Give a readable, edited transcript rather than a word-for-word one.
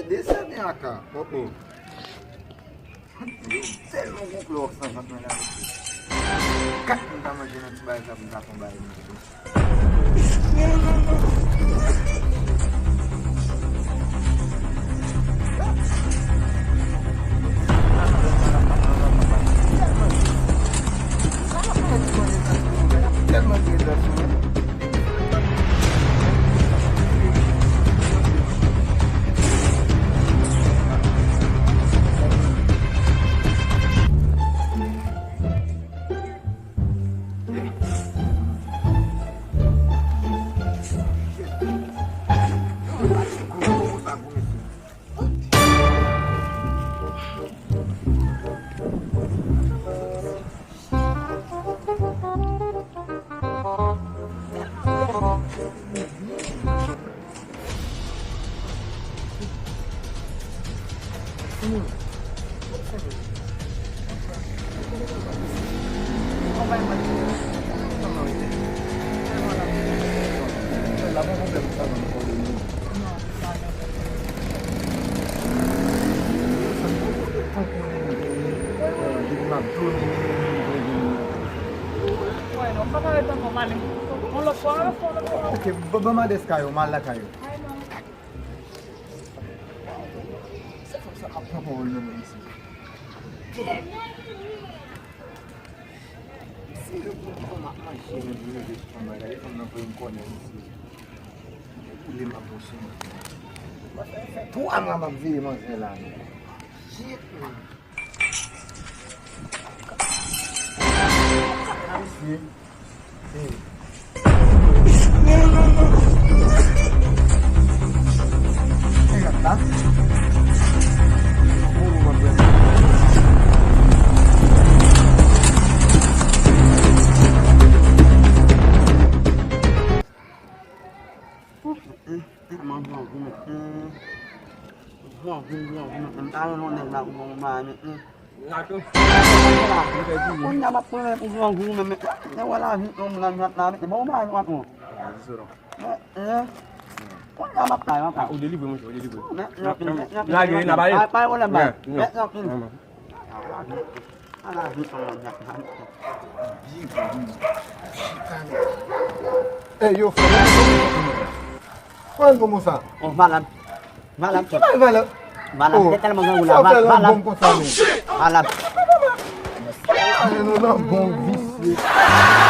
Desse é minha cara. Opa. Você não comprou essa família aqui. Não tá imaginando se vai brincar com o baile. Bueno, ¿cómo le tomo mal? ¿No lo puedo? Ok, vamos descair, mal la caiu. Tu ama mamzi mazelani. Tá? O delivery, o delivery. Lagi na bayi. Apa wala ba? Ei, eu falei. Quando começar? Oh, malam. Malam. Vai, vai lá. Malam, kita naman ng ulam. Malam. Malam. Bom com Malam. Ano na bom vice.